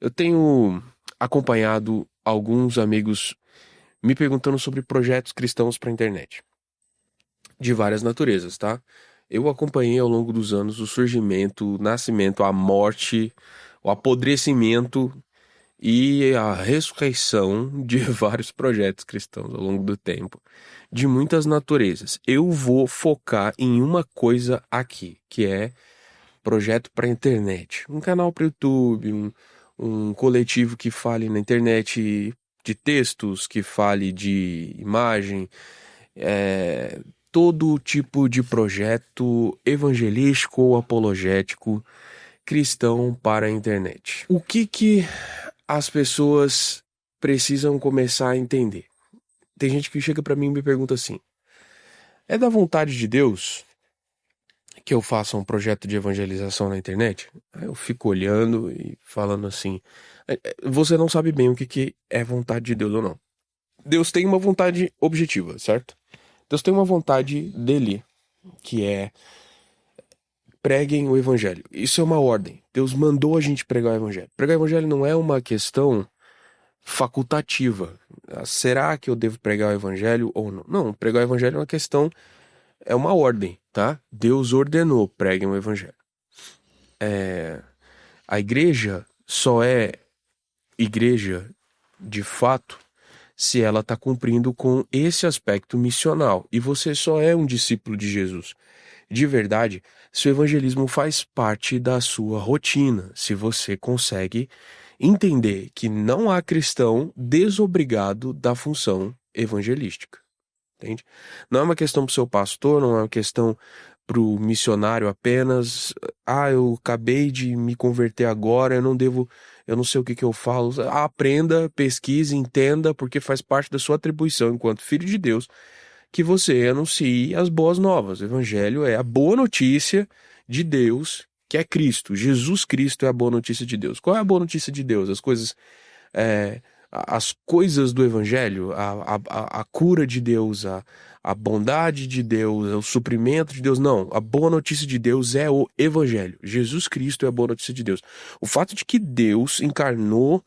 Eu tenho acompanhado alguns amigos me perguntando sobre projetos cristãos para a internet, de várias naturezas, tá? Eu acompanhei ao longo dos anos o surgimento, o nascimento, a morte, o apodrecimento e a ressurreição de vários projetos cristãos ao longo do tempo, de muitas naturezas. Eu vou focar em uma coisa aqui, que é projeto para internet. Um canal para YouTube, um coletivo que fale na internet de textos, que fale de imagem, todo tipo de projeto evangelístico ou apologético cristão para a internet. O que as pessoas precisam começar a entender? Tem gente que chega para mim e me pergunta assim: é da vontade de Deus que eu faça um projeto de evangelização na internet? Aí eu fico olhando e falando assim: você não sabe bem o que é vontade de Deus ou não. Deus tem uma vontade objetiva, certo? Deus tem uma vontade dele, que é preguem o evangelho. Isso é uma ordem. Deus mandou a gente pregar o evangelho. Pregar o evangelho não é uma questão facultativa. Será que eu devo pregar o evangelho ou não? Não, pregar o evangelho é uma questão, é uma ordem, tá? Deus ordenou, preguem o evangelho. A igreja só é igreja de fato se ela está cumprindo com esse aspecto missional. E você só é um discípulo de Jesus de verdade se o evangelismo faz parte da sua rotina, se você consegue entender que não há cristão desobrigado da função evangelística. Entende? Não é uma questão para o seu pastor, não é uma questão para o missionário apenas. Ah, eu acabei de me converter agora, eu não sei o que eu falo. Aprenda, pesquise, entenda, porque faz parte da sua atribuição enquanto filho de Deus que você anuncie as boas novas. O evangelho é a boa notícia de Deus, que é Cristo. Jesus Cristo é a boa notícia de Deus. Qual é a boa notícia de Deus? As coisas do evangelho, a cura de Deus, a bondade de Deus, o suprimento de Deus. Não, a boa notícia de Deus é o evangelho. Jesus Cristo é a boa notícia de Deus. O fato de que Deus encarnou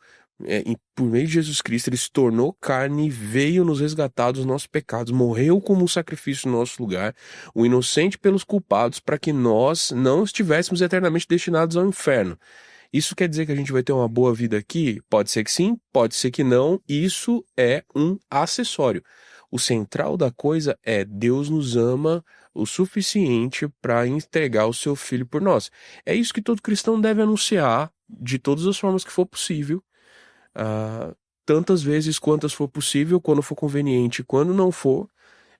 por meio de Jesus Cristo, ele se tornou carne, veio nos resgatar dos nossos pecados, morreu como um sacrifício no nosso lugar, o inocente pelos culpados, para que nós não estivéssemos eternamente destinados ao inferno. Isso quer dizer que a gente vai ter uma boa vida aqui? Pode ser que sim, pode ser que não. Isso é um acessório. O central da coisa é Deus nos ama o suficiente para entregar o seu filho por nós. É isso que todo cristão deve anunciar de todas as formas que for possível, tantas vezes quantas for possível, quando for conveniente, quando não for,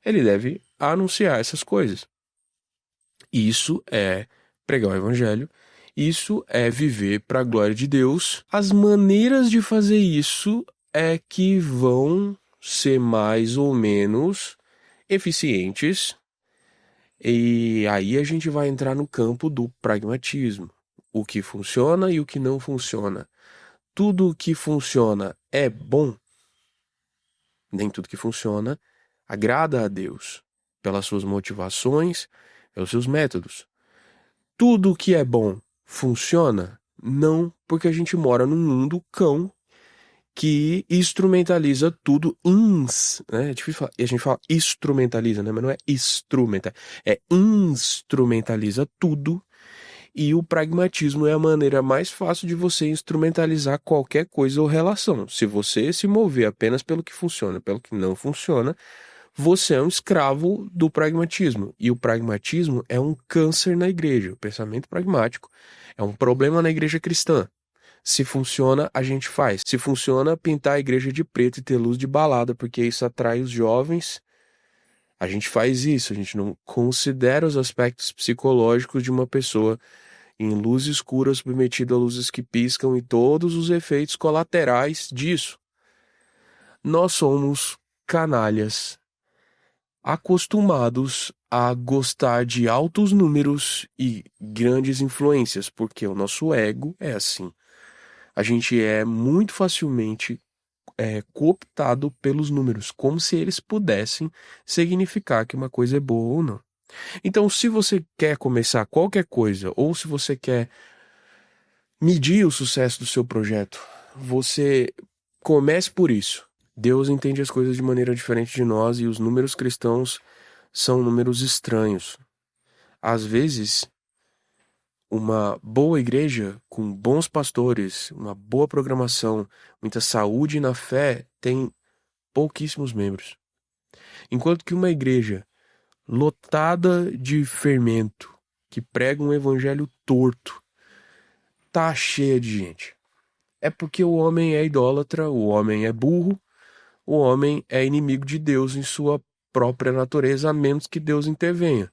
ele deve anunciar essas coisas. Isso é pregar o evangelho, isso é viver para a glória de Deus. As maneiras de fazer isso é que vão ser mais ou menos eficientes, e aí a gente vai entrar no campo do pragmatismo. O que funciona e o que não funciona. Tudo o que funciona é bom? Nem tudo que funciona agrada a Deus, pelas suas motivações, pelos seus métodos. Tudo o que é bom funciona? Não, porque a gente mora num mundo cão que instrumentaliza tudo, né? É difícil falar, e a gente fala instrumentaliza, né? Mas não é instrumenta, é instrumentaliza tudo. E o pragmatismo é a maneira mais fácil de você instrumentalizar qualquer coisa ou relação. Se você se mover apenas pelo que funciona, pelo que não funciona, você é um escravo do pragmatismo. E o pragmatismo é um câncer na igreja. O pensamento pragmático é um problema na igreja cristã. Se funciona, a gente faz. Se funciona, pintar a igreja de preto e ter luz de balada, porque isso atrai os jovens. A gente faz isso, a gente não considera os aspectos psicológicos de uma pessoa em luz escura submetida a luzes que piscam e todos os efeitos colaterais disso. Nós somos canalhas acostumados a gostar de altos números e grandes influências, porque o nosso ego é assim. A gente é muito facilmente cooptado pelos números, como se eles pudessem significar que uma coisa é boa ou não. Então, se você quer começar qualquer coisa, ou se você quer medir o sucesso do seu projeto. Você comece por isso. Deus entende as coisas de maneira diferente de nós e os números cristãos são números estranhos. Às vezes, uma boa igreja com bons pastores, uma boa programação, muita saúde na fé, tem pouquíssimos membros. Enquanto que uma igreja lotada de fermento, que prega um evangelho torto, tá cheia de gente. É porque o homem é idólatra, o homem é burro, o homem é inimigo de Deus em sua própria natureza, a menos que Deus intervenha.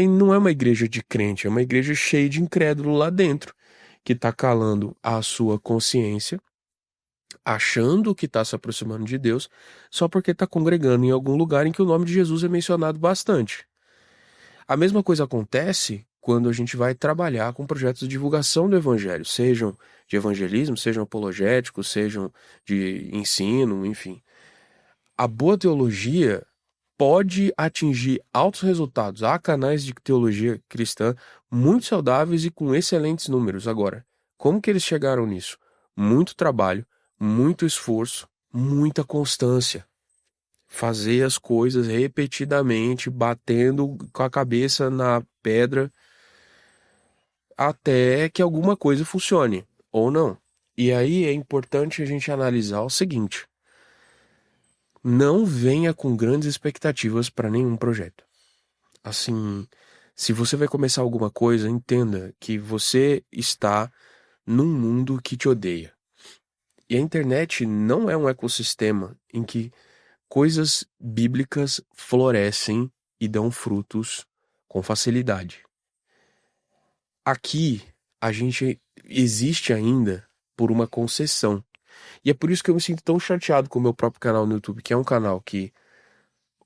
Não é uma igreja de crente, é uma igreja cheia de incrédulo lá dentro, que está calando a sua consciência, achando que está se aproximando de Deus, só porque está congregando em algum lugar em que o nome de Jesus é mencionado bastante. A mesma coisa acontece quando a gente vai trabalhar com projetos de divulgação do evangelho, sejam de evangelismo, sejam apologéticos, sejam de ensino, enfim. A boa teologia pode atingir altos resultados. Há canais de teologia cristã muito saudáveis e com excelentes números. Agora, como que eles chegaram nisso? Muito trabalho, muito esforço, muita constância. Fazer as coisas repetidamente, batendo com a cabeça na pedra, até que alguma coisa funcione, ou não. E aí é importante a gente analisar o seguinte: não venha com grandes expectativas para nenhum projeto. Assim, se você vai começar alguma coisa, entenda que você está num mundo que te odeia. E a internet não é um ecossistema em que coisas bíblicas florescem e dão frutos com facilidade. Aqui, a gente existe ainda por uma concessão. E é por isso que eu me sinto tão chateado com o meu próprio canal no YouTube, que é um canal que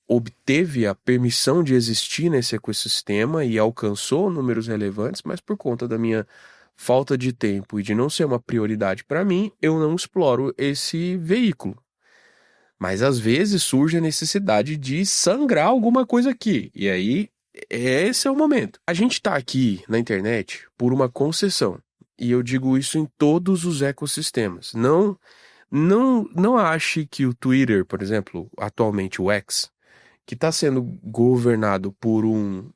obteve a permissão de existir nesse ecossistema e alcançou números relevantes, mas por conta da minha falta de tempo e de não ser uma prioridade para mim, eu não exploro esse veículo. Mas às vezes surge a necessidade de sangrar alguma coisa aqui. E aí, esse é o momento. A gente está aqui na internet por uma concessão. E eu digo isso em todos os ecossistemas. Não ache que o Twitter, por exemplo, atualmente o X, que está sendo governado por um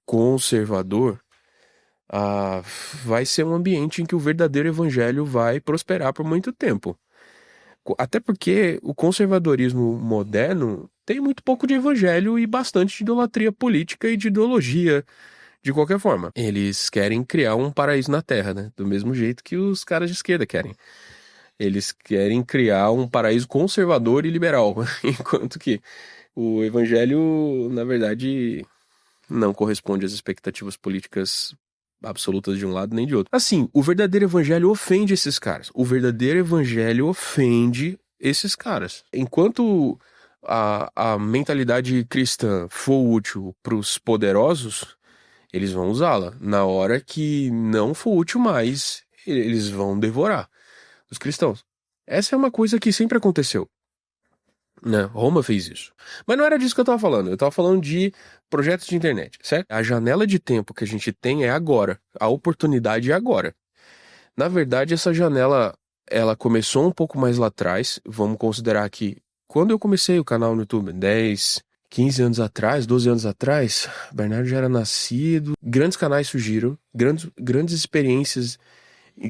conservador, vai ser um ambiente em que o verdadeiro evangelho vai prosperar por muito tempo. Até porque o conservadorismo moderno tem muito pouco de evangelho e bastante de idolatria política e de ideologia, de qualquer forma. Eles querem criar um paraíso na Terra, né? Do mesmo jeito que os caras de esquerda querem. Eles querem criar um paraíso conservador e liberal, enquanto que o evangelho, na verdade, não corresponde às expectativas políticas absolutas de um lado nem de outro. Assim, o verdadeiro evangelho ofende esses caras. O verdadeiro evangelho ofende esses caras. Enquanto a mentalidade cristã for útil para os poderosos, eles vão usá-la. Na hora que não for útil mais, eles vão devorar os cristãos. Essa é uma coisa que sempre aconteceu. Né? Roma fez isso. Mas não era disso que eu tava falando. Eu tava falando de projetos de internet, certo? A janela de tempo que a gente tem é agora. A oportunidade é agora. Na verdade, essa janela, ela começou um pouco mais lá atrás. Vamos considerar que quando eu comecei o canal no YouTube, 10, 15 anos atrás, 12 anos atrás, Bernardo já era nascido. Grandes canais surgiram, grandes experiências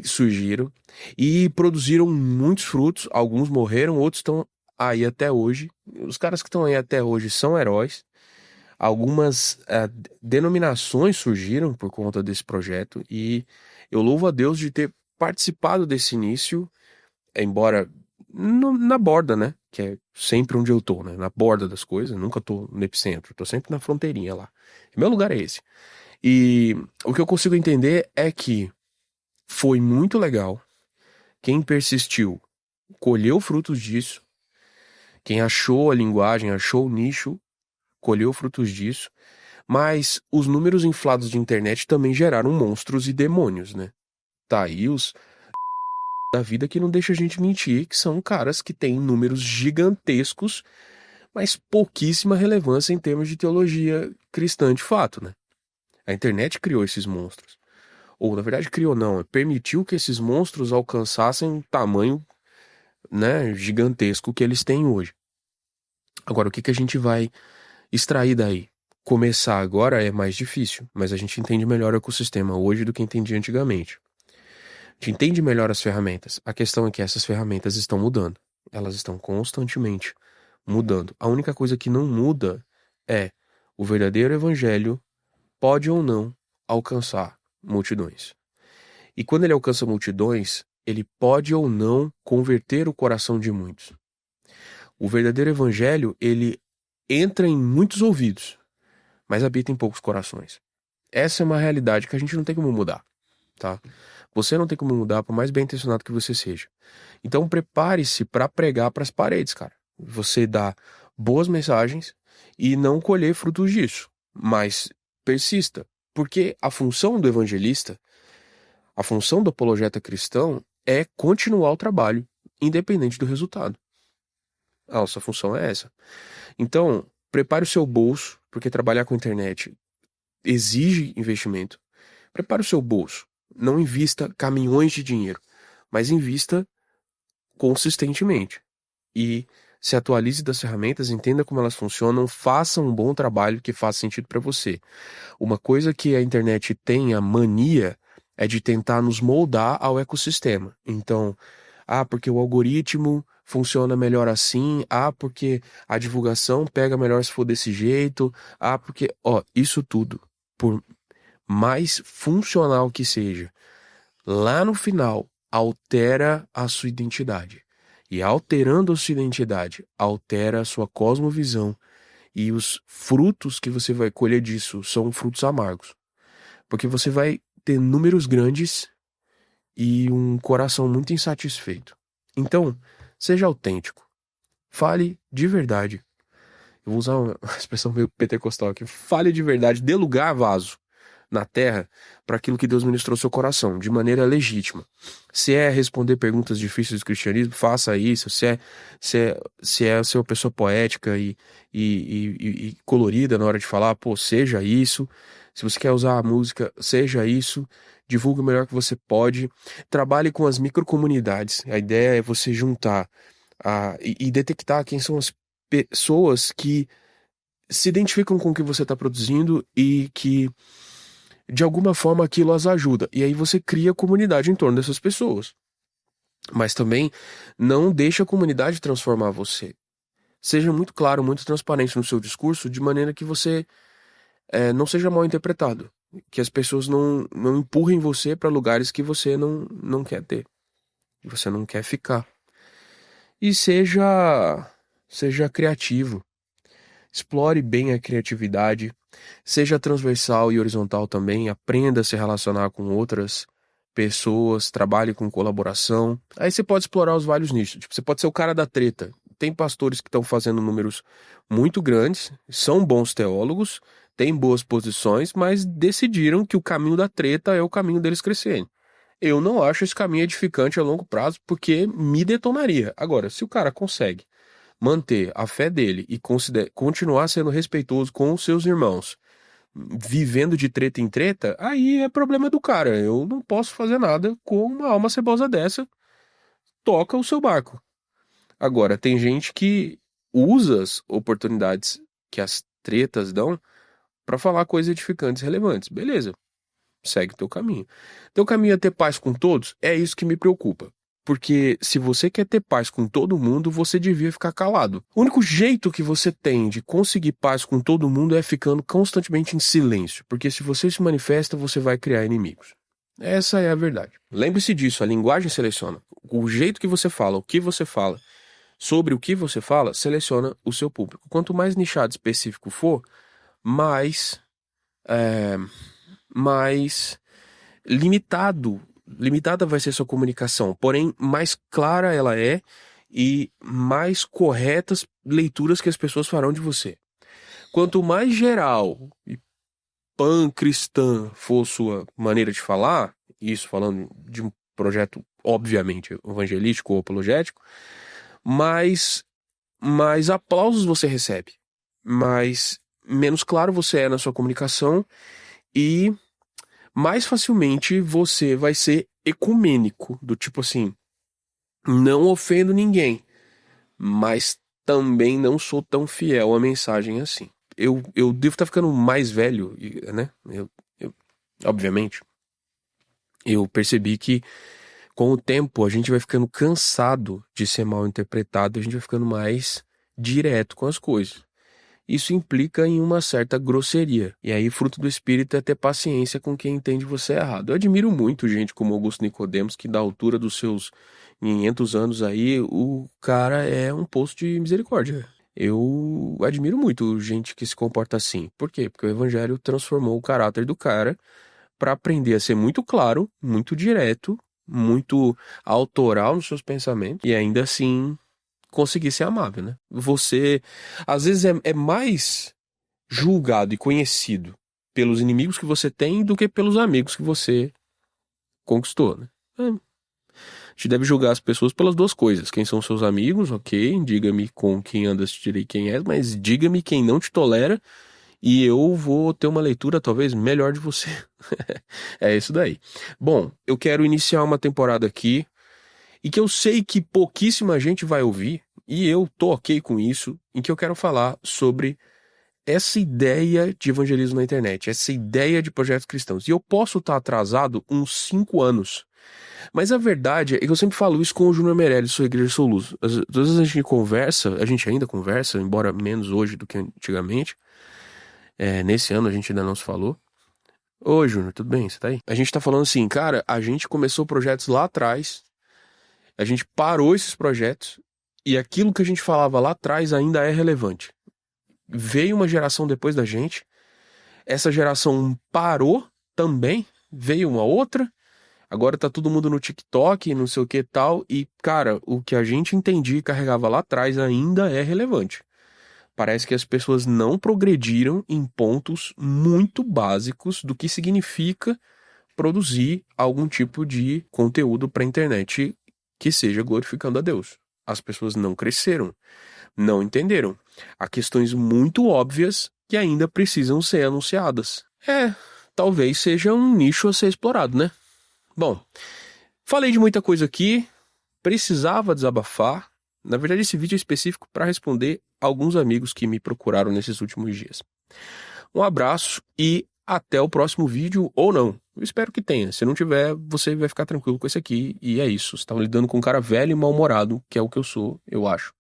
surgiram e produziram muitos frutos. Alguns morreram, outros estão aí até hoje. Os caras que estão aí até hoje são heróis. Algumas denominações surgiram por conta desse projeto e eu louvo a Deus de ter participado desse início, embora na borda, né? Que é sempre onde eu tô, né? Na borda das coisas, nunca tô no epicentro, tô sempre na fronteirinha lá. Meu lugar é esse. E o que eu consigo entender é que foi muito legal. Quem persistiu colheu frutos disso. Quem achou a linguagem, achou o nicho, colheu frutos disso. Mas os números inflados de internet também geraram monstros e demônios, né? Tá aí os da vida que não deixa a gente mentir, que são caras que têm números gigantescos, mas pouquíssima relevância em termos de teologia cristã de fato, né? A internet criou esses monstros. ou na verdade criou não, permitiu que esses monstros alcançassem o tamanho, né, gigantesco que eles têm hoje. Agora, o que que a gente vai extrair daí? Começar agora é mais difícil, mas a gente entende melhor o ecossistema hoje do que entendia antigamente. A gente entende melhor as ferramentas. A questão é que essas ferramentas estão mudando. Elas estão constantemente mudando. A única coisa que não muda é o verdadeiro evangelho pode ou não alcançar multidões. E quando ele alcança multidões, ele pode ou não converter o coração de muitos. O verdadeiro evangelho, ele entra em muitos ouvidos, mas habita em poucos corações. Essa é uma realidade que a gente não tem como mudar, tá? Você não tem como mudar, por mais bem intencionado que você seja. Então prepare-se para pregar para as paredes, cara. Você dá boas mensagens e não colher frutos disso, mas persista, porque a função do evangelista, a função do apologeta cristão é continuar o trabalho, independente do resultado. A nossa função é essa. Então, prepare o seu bolso, porque trabalhar com internet exige investimento. Prepare o seu bolso. Não invista caminhões de dinheiro, mas invista consistentemente. E se atualize das ferramentas, entenda como elas funcionam, faça um bom trabalho que faça sentido para você. Uma coisa que a internet tem a mania é de tentar nos moldar ao ecossistema. Então, porque o algoritmo funciona melhor assim, porque a divulgação pega melhor se for desse jeito, porque, isso tudo, por mais funcional que seja, lá no final, altera a sua identidade. E alterando a sua identidade, altera a sua cosmovisão. E os frutos que você vai colher disso são frutos amargos. Porque você vai ter números grandes e um coração muito insatisfeito. Então, seja autêntico. Fale de verdade. Eu vou usar uma expressão meio pentecostal aqui. Fale de verdade, dê lugar vaso na terra para aquilo que Deus ministrou ao seu coração, de maneira legítima. Se é responder perguntas difíceis do cristianismo, faça isso. Se é ser uma pessoa poética e colorida na hora de falar, seja isso. Se você quer usar a música, seja isso. Divulgue o melhor que você pode. Trabalhe com as microcomunidades. A ideia é você juntar e detectar quem são as pessoas que se identificam com o que você está produzindo e que de alguma forma aquilo as ajuda. E aí você cria comunidade em torno dessas pessoas. Mas também não deixe a comunidade transformar você. Seja muito claro, muito transparente no seu discurso, de maneira que você não seja mal interpretado. Que as pessoas não empurrem você para lugares que você não quer ter. Que você não quer ficar. E seja criativo. Explore bem a criatividade. Seja transversal e horizontal também. Aprenda a se relacionar com outras pessoas. Trabalhe com colaboração. Aí você pode explorar os vários nichos. Tipo, você pode ser o cara da treta. Tem pastores que estão fazendo números muito grandes. São bons teólogos. Têm boas posições. Mas decidiram que o caminho da treta é o caminho deles crescerem. Eu não acho esse caminho edificante a longo prazo, porque me detonaria. Agora, se o cara consegue manter a fé dele e continuar sendo respeitoso com os seus irmãos, vivendo de treta em treta, aí é problema do cara. Eu não posso fazer nada com uma alma cebosa dessa. Toca o seu barco. Agora, tem gente que usa as oportunidades que as tretas dão para falar coisas edificantes e relevantes. Beleza. Segue teu caminho. Teu caminho é ter paz com todos? É isso que me preocupa. Porque se você quer ter paz com todo mundo, você devia ficar calado. O único jeito que você tem de conseguir paz com todo mundo é ficando constantemente em silêncio. Porque se você se manifesta, você vai criar inimigos. Essa é a verdade. Lembre-se disso, a linguagem seleciona. O jeito que você fala, o que você fala, sobre o que você fala, seleciona o seu público. Quanto mais nichado específico for, mais limitada vai ser sua comunicação, porém mais clara ela é e mais corretas leituras que as pessoas farão de você. Quanto mais geral e pan-cristã for sua maneira de falar, isso falando de um projeto obviamente evangelístico ou apologético, mais aplausos você recebe, menos claro você é na sua comunicação e mais facilmente você vai ser ecumênico, do tipo assim, não ofendo ninguém, mas também não sou tão fiel à mensagem assim. Eu devo estar ficando mais velho, né? Obviamente, eu percebi que com o tempo a gente vai ficando cansado de ser mal interpretado, a gente vai ficando mais direto com as coisas. Isso implica em uma certa grosseria. E aí, fruto do espírito é ter paciência com quem entende você errado. Eu admiro muito gente como Augusto Nicodemos, que da altura dos seus 500 anos aí, o cara é um poço de misericórdia. Eu admiro muito gente que se comporta assim. Por quê? Porque o evangelho transformou o caráter do cara para aprender a ser muito claro, muito direto, muito autoral nos seus pensamentos e ainda assim conseguir ser amável, né? Você, às vezes, é mais julgado e conhecido pelos inimigos que você tem do que pelos amigos que você conquistou, né? A gente deve julgar as pessoas pelas duas coisas. Quem são seus amigos, ok, diga-me com quem andas, te direi quem é, mas diga-me quem não te tolera e eu vou ter uma leitura talvez melhor de você. É isso daí. Bom, eu quero iniciar uma temporada aqui e que eu sei que pouquíssima gente vai ouvir, e eu tô ok com isso, em que eu quero falar sobre essa ideia de evangelismo na internet, essa ideia de projetos cristãos. E eu posso estar atrasado uns 5 anos. Mas a verdade é que eu sempre falo isso com o Júnior Meirelles, sua Igreja Sou Luz. Às vezes a gente conversa, a gente ainda conversa, embora menos hoje do que antigamente. Nesse ano a gente ainda não se falou. Ô, Júnior, tudo bem? Você tá aí? A gente tá falando assim, cara, a gente começou projetos lá atrás, a gente parou esses projetos, e aquilo que a gente falava lá atrás ainda é relevante. Veio uma geração depois da gente, essa geração parou também, veio uma outra, agora tá todo mundo no TikTok, não sei o que tal, e, cara, o que a gente entendia e carregava lá atrás ainda é relevante. Parece que as pessoas não progrediram em pontos muito básicos do que significa produzir algum tipo de conteúdo para a internet que seja glorificando a Deus. As pessoas não cresceram, não entenderam. Há questões muito óbvias que ainda precisam ser anunciadas. Talvez seja um nicho a ser explorado, né? Bom, falei de muita coisa aqui, precisava desabafar. Na verdade, esse vídeo é específico para responder alguns amigos que me procuraram nesses últimos dias. Um abraço e até o próximo vídeo, ou não. Eu espero que tenha. Se não tiver, você vai ficar tranquilo com esse aqui. E é isso. Você está lidando com um cara velho e mal-humorado, que é o que eu sou, eu acho.